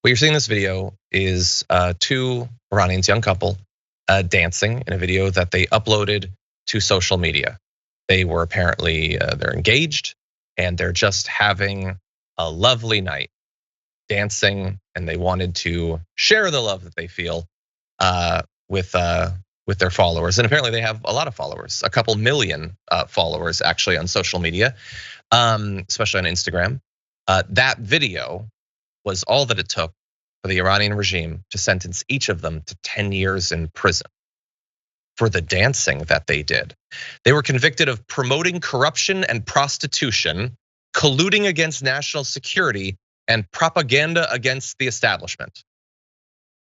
What you're seeing in this video is two Iranians, young couple, dancing in a video that they uploaded to social media. They were apparently, they're engaged and they're just having a lovely night dancing, and they wanted to share the love that they feel with their followers. And apparently they have a lot of followers, a couple million followers actually on social media, especially on Instagram. That video was all that it took for the Iranian regime to sentence each of them to 10 years in prison for the dancing that they did. They were convicted of promoting corruption and prostitution, colluding against national security, and propaganda against the establishment.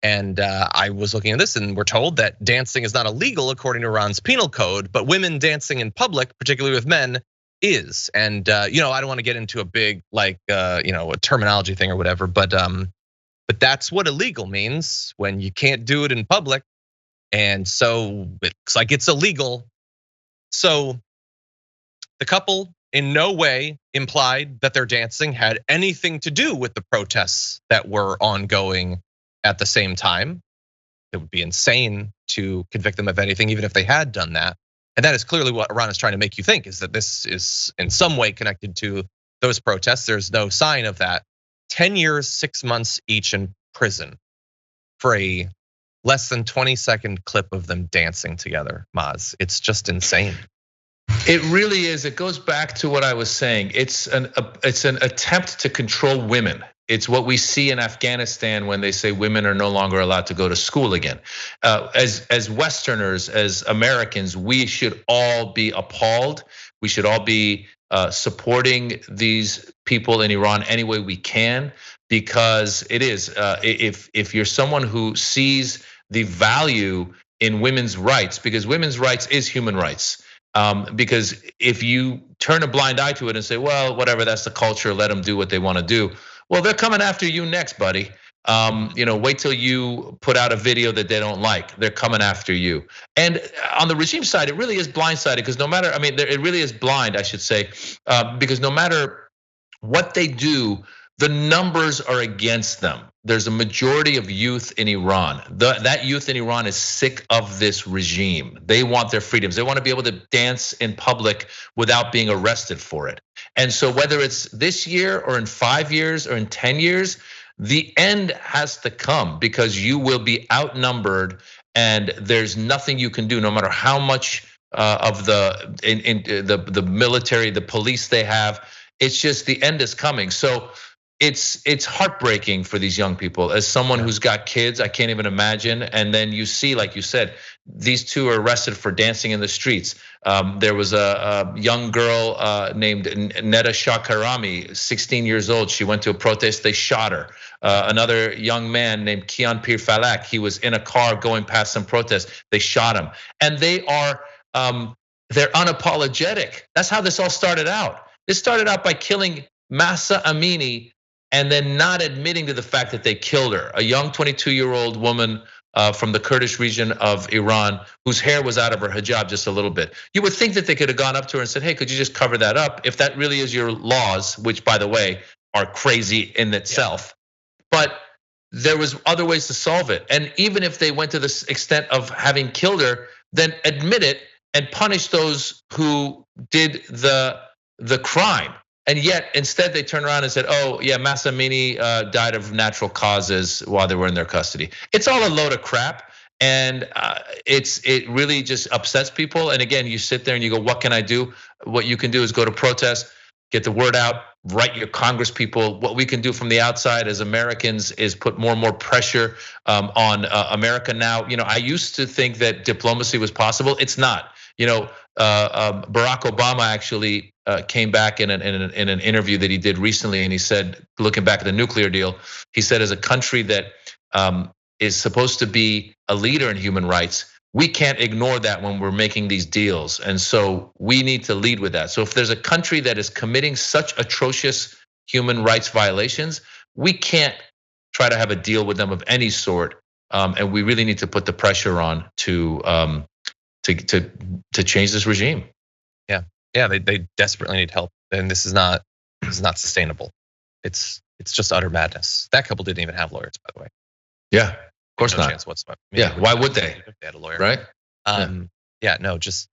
And I was looking at this, and we're told that dancing is not illegal according to Iran's penal code, but women dancing in public, particularly with men, is. And I don't want to get into a big a terminology thing or whatever, but that's what illegal means when you can't do it in public. And so it looks like it's illegal. So the couple in no way implied that their dancing had anything to do with the protests that were ongoing at the same time. It would be insane to convict them of anything, even if they had done that. And that is clearly what Iran is trying to make you think, is that this is in some way connected to those protests. There's no sign of that. 10 years, 6 months each in prison for a less than 20-second clip of them dancing together, Maz. It's just insane. It really is. It goes back to what I was saying. It's an attempt to control women. It's what we see in Afghanistan when they say women are no longer allowed to go to school again. As Westerners, as Americans, we should all be appalled. We should all be supporting these people in Iran any way we can, because it is, if you're someone who sees the value in women's rights, because women's rights is human rights. Because if you turn a blind eye to it and say, well, whatever, that's the culture, let them do what they want to do. Well, they're coming after you next, buddy. Wait till you put out a video that they don't like. They're coming after you. And on the regime side, it really is blindsided, because it really is blind, I should say, because no matter what they do, the numbers are against them. There's a majority of youth in Iran. That youth in Iran is sick of this regime. They want their freedoms. They want to be able to dance in public without being arrested for it. And so whether it's this year or in 5 years or in 10 years, the end has to come, because you will be outnumbered and there's nothing you can do, no matter how much of the military, the police they have. It's just the end is coming. So it's heartbreaking for these young people. As someone who's got kids, I can't even imagine. And then you see, like you said, these two are arrested for dancing in the streets. There was a young girl named Neda Shahkarami, 16 years old. She went to a protest, they shot her. Another young man named Kian Pir Falak, he was in a car going past some protest, they shot him. And they're unapologetic. That's how this all started out. This started out by killing Mahsa Amini and then not admitting to the fact that they killed her, a young 22-year-old woman from the Kurdish region of Iran, whose hair was out of her hijab just a little bit. You would think that they could have gone up to her and said, hey, could you just cover that up, if that really is your laws, which, by the way, are crazy in itself. But there was other ways to solve it. And even if they went to the extent of having killed her, then admit it and punish those who did the crime. And yet, instead, they turned around and said, oh, yeah, Mahsa Amini died of natural causes while they were in their custody. It's all a load of crap. And it really just upsets people. And again, you sit there and you go, what can I do? What you can do is go to protest, get the word out, write your Congress people. What we can do from the outside as Americans is put more and more pressure on America now. I used to think that diplomacy was possible. It's not. Barack Obama actually came back in an interview that he did recently, and he said, looking back at the nuclear deal, he said, as a country that is supposed to be a leader in human rights, we can't ignore that when we're making these deals. And so we need to lead with that. So if there's a country that is committing such atrocious human rights violations, we can't try to have a deal with them of any sort. And we really need to put the pressure on to change this regime. Yeah, they desperately need help, and this is not sustainable. It's It's just utter madness. That couple didn't even have lawyers, by the way. Yeah, of course No not. chance whatsoever. Yeah, why would they? If they had a lawyer, right? Yeah, no, just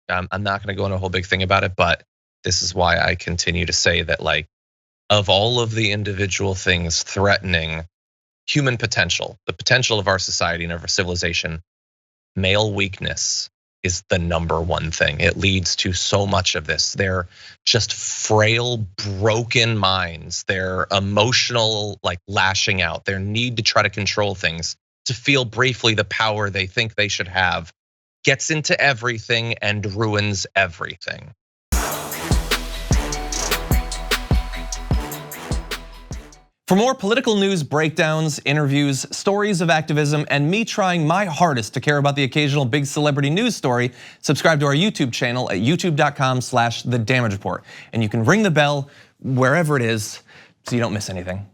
I'm not going to go into a whole big thing about it, but this is why I continue to say that, like, of all of the individual things threatening human potential, the potential of our society and of our civilization, male weakness is the number one thing. It leads to so much of this. They're just frail, broken minds. Their emotional, like, lashing out, their need to try to control things, to feel briefly the power they think they should have, gets into everything and ruins everything. For more political news breakdowns, interviews, stories of activism, and me trying my hardest to care about the occasional big celebrity news story, subscribe to our YouTube channel at youtube.com/thedamagereport. And you can ring the bell wherever it is so you don't miss anything.